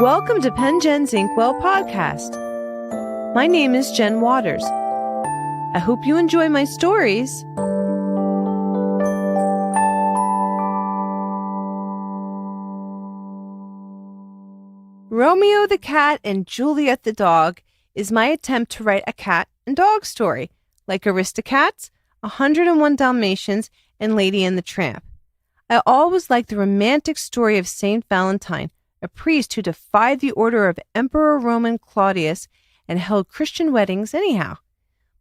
Welcome to PenJen's Inkwell podcast. My name is Jen Waters. I hope you enjoy my stories. Romeo the Cat and Juliet the Dog is my attempt to write a cat and dog story, like Aristocats, 101 Dalmatians, and Lady and the Tramp. I always liked the romantic story of Saint Valentine, a priest who defied the order of Emperor Roman Claudius and held Christian weddings anyhow.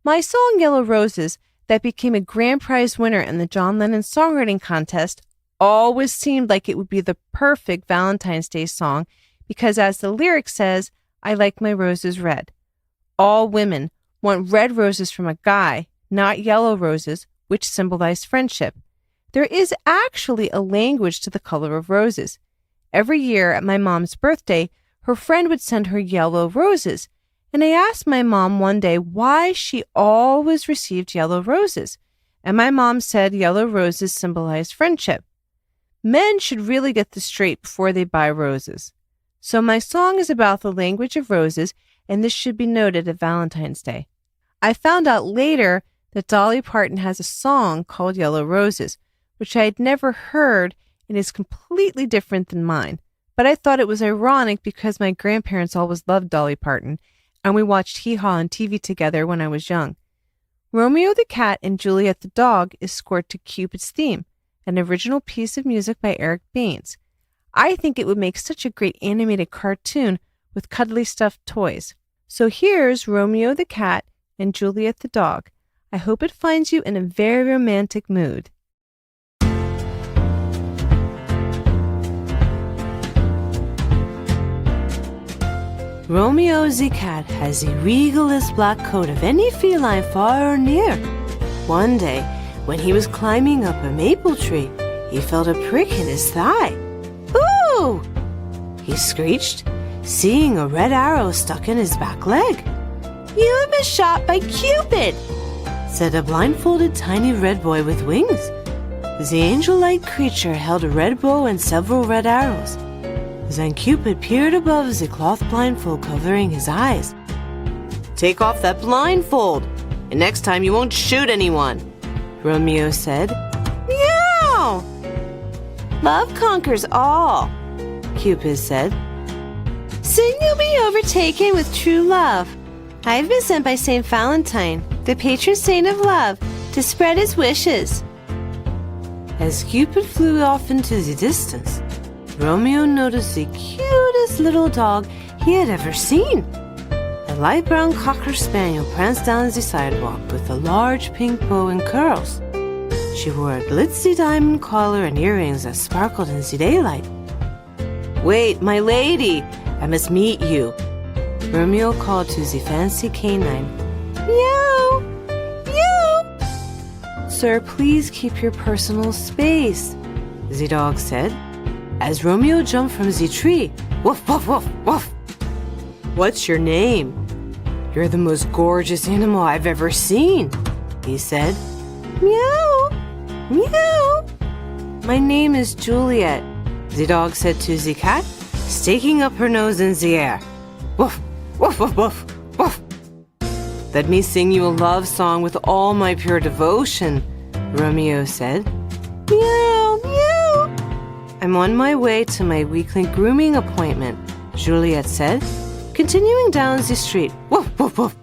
My song Yellow Roses, that became a grand prize winner in the John Lennon songwriting contest, always seemed like it would be the perfect Valentine's Day song because, as the lyric says, I like my roses red. All women want red roses from a guy, not yellow roses, which symbolize friendship. There is actually a language to the color of roses. Every year at my mom's birthday, her friend would send her yellow roses, and I asked my mom one day why she always received yellow roses, and my mom said yellow roses symbolize friendship. Men should really get this straight before they buy roses. So my song is about the language of roses, and this should be noted at Valentine's Day. I found out later that Dolly Parton has a song called Yellow Roses, which I had never heard and is completely different than mine. But I thought it was ironic because my grandparents always loved Dolly Parton, and we watched Hee Haw on TV together when I was young. Romeo the Cat and Juliet the Dog is scored to Cupid's theme, an original piece of music by Eric Baines. I think it would make such a great animated cartoon with cuddly stuffed toys. So here's Romeo the Cat and Juliet the Dog. I hope it finds you in a very romantic mood. Romeo the Cat has the regalest black coat of any feline far or near. One day, when he was climbing up a maple tree, he felt a prick in his thigh. "Ooh!" he screeched, seeing a red arrow stuck in his back leg. "You have been shot by Cupid," said a blindfolded tiny red boy with wings. The angel-like creature held a red bow and several red arrows. Then Cupid peered above the cloth blindfold covering his eyes. "Take off that blindfold, and next time you won't shoot anyone," Romeo said. "Meow!" "Love conquers all," Cupid said. "Soon you'll be overtaken with true love. I've been sent by Saint Valentine, the patron saint of love, to spread his wishes." As Cupid flew off into the distance, Romeo noticed the cutest little dog he had ever seen. A light brown Cocker Spaniel pranced down the sidewalk with a large pink bow and curls. She wore a glitzy diamond collar and earrings that sparkled in the daylight. "Wait, my lady, I must meet you," Romeo called to the fancy canine. "Meow! Meow!" "Sir, please keep your personal space," the dog said. As Romeo jumped from the tree, "Woof, woof, woof, woof." "What's your name?" "You're the most gorgeous animal I've ever seen," he said. "Meow, meow." "My name is Juliet," the dog said to the cat, sticking up her nose in the air. "Woof, woof, woof, woof, woof." "Let me sing you a love song with all my pure devotion," Romeo said. "Meow, meow." "I'm on my way to my weekly grooming appointment," Juliet said, continuing down the street. "Woof, woof, woof."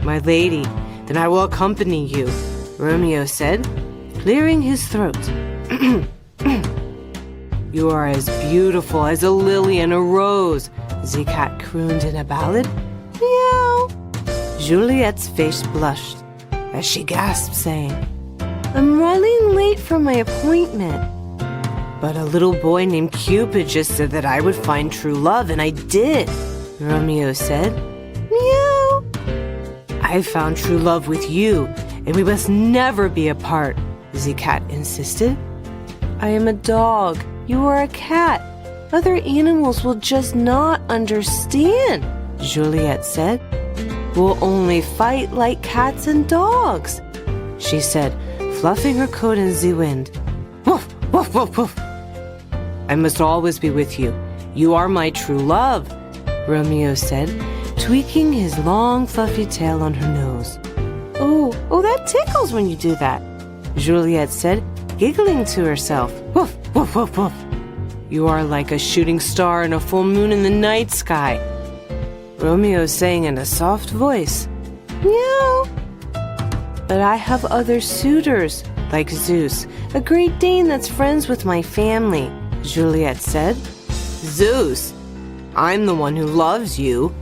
"My lady, then I will accompany you," Romeo said, clearing his throat. "You are as beautiful as a lily and a rose," the cat crooned in a ballad. "Meow." Juliet's face blushed as she gasped, saying, "I'm running late for my appointment." "But a little boy named Cupid just said that I would find true love, and I did," Romeo said. "Meow." "I found true love with you, and we must never be apart," the cat insisted. "I am a dog. You are a cat. Other animals will just not understand," Juliet said. "We'll only fight like cats and dogs," she said, fluffing her coat in the wind. "Woof, woof, woof, woof." "I must always be with you. You are my true love, Romeo said, tweaking his long fluffy tail on her nose. Oh, that tickles when you do that, Juliet said, giggling to herself. Woof, woof, woof, woof. You are like a shooting star in a full moon in the night sky, Romeo sang in a soft voice. Meow. But I have other suitors, like Zeus, a Great Dane that's friends with my family, Juliet said. Zeus? I'm the one who loves you,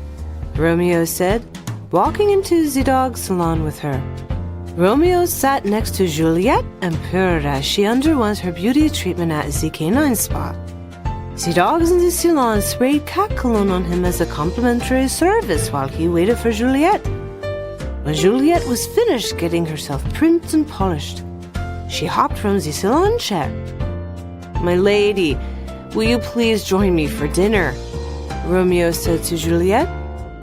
Romeo said, walking into the dog salon with her. Romeo sat next to Juliet and purred as she underwent her beauty treatment at the canine spa. The dogs in the salon sprayed cat cologne on him as a complimentary service while he waited for Juliet. When Juliet was finished getting herself primed and polished, she hopped from the salon chair. My lady, will you please join me for dinner? Romeo said to Juliet,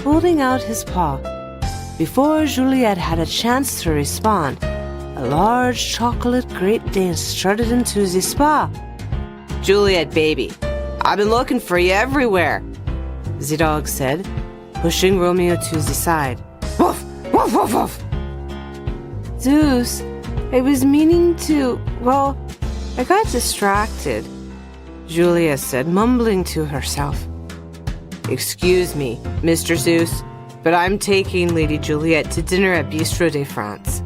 holding out his paw. Before Juliet had a chance to respond, a large chocolate Great Dane strutted into the spa. Juliet, baby, I've been looking for you everywhere, the dog said, pushing Romeo to the side. Woof, woof, woof, woof. Zeus, I was meaning to, I got distracted, Juliet said, mumbling to herself. Excuse me, Mr. Zeus, but I'm taking Lady Juliet to dinner at Bistro de France,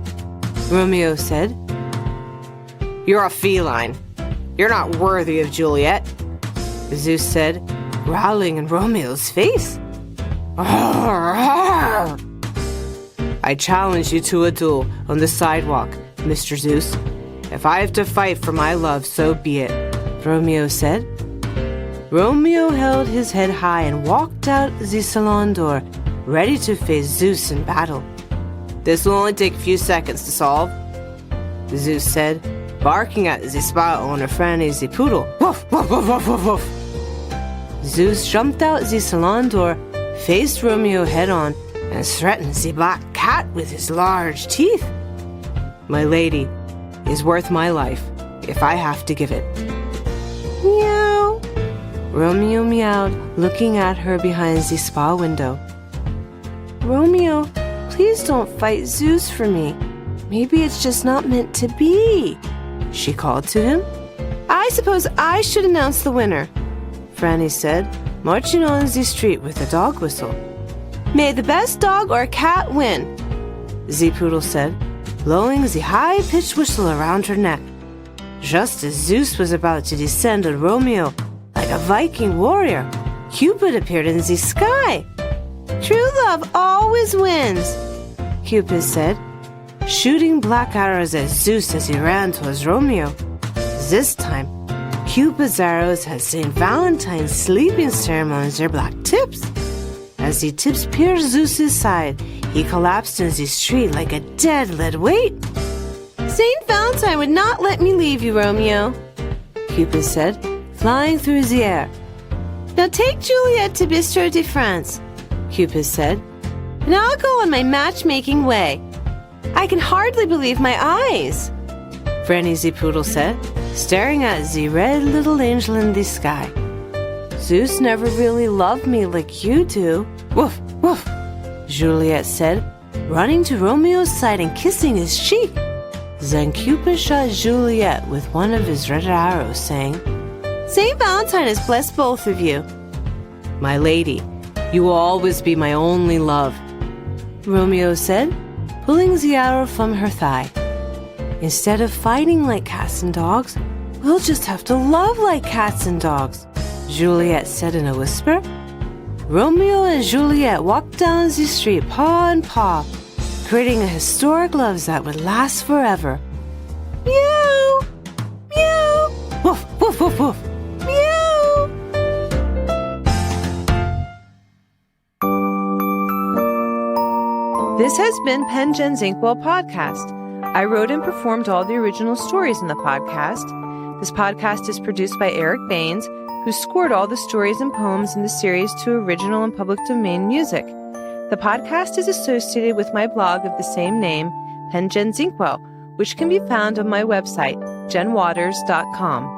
Romeo said. You're a feline. You're not worthy of Juliet, Zeus said, growling in Romeo's face. I challenge you to a duel on the sidewalk, Mr. Zeus. If I have to fight for my love, so be it, Romeo said. Romeo held his head high and walked out the salon door, ready to face Zeus in battle. This will only take a few seconds to solve, Zeus said, barking at the spa owner Franny the poodle. Woof, woof, woof, woof, woof, woof. Zeus jumped out the salon door, faced Romeo head-on, and threatened the black cat with his large teeth. My lady is worth my life, if I have to give it. Meow. Romeo meowed, looking at her behind the spa window. Romeo, please don't fight Zeus for me. Maybe it's just not meant to be, she called to him. I suppose I should announce the winner, Franny said, marching on the street with a dog whistle. May the best dog or cat win, the poodle said, blowing the high-pitched whistle around her neck. Just as Zeus was about to descend on Romeo like a Viking warrior, Cupid appeared in the sky. True love always wins, Cupid said, shooting black arrows at Zeus as he ran towards Romeo. This time, Cupid's arrows had St. Valentine's sleeping ceremony on their black tips. As the tips pierced Zeus's side, he collapsed in the street like a dead lead weight. St. Valentine would not let me leave you, Romeo, Cupid said, flying through the air. Now take Juliet to Bistro de France, Cupid said, and I'll go on my matchmaking way. I can hardly believe my eyes, Franny the poodle said, staring at the red little angel in the sky. Zeus never really loved me like you do. Woof, woof, Juliet said, running to Romeo's side and kissing his cheek. Then Cupid shot Juliet with one of his red arrows, saying, St. Valentine has blessed both of you. My lady, you will always be my only love, Romeo said, pulling the arrow from her thigh. Instead of fighting like cats and dogs, we'll just have to love like cats and dogs, Juliet said in a whisper. Romeo and Juliet walked down the street paw in paw, creating a historic love that would last forever. Meow! Meow! Woof, woof, woof, woof! Meow! This has been Pen Gen's Inkwell Podcast. I wrote and performed all the original stories in the podcast. This podcast is produced by Eric Baines, who scored all the stories and poems in the series to original and public domain music. The podcast is associated with my blog of the same name, Pen Gen's Inkwell, which can be found on my website, jenwaters.com.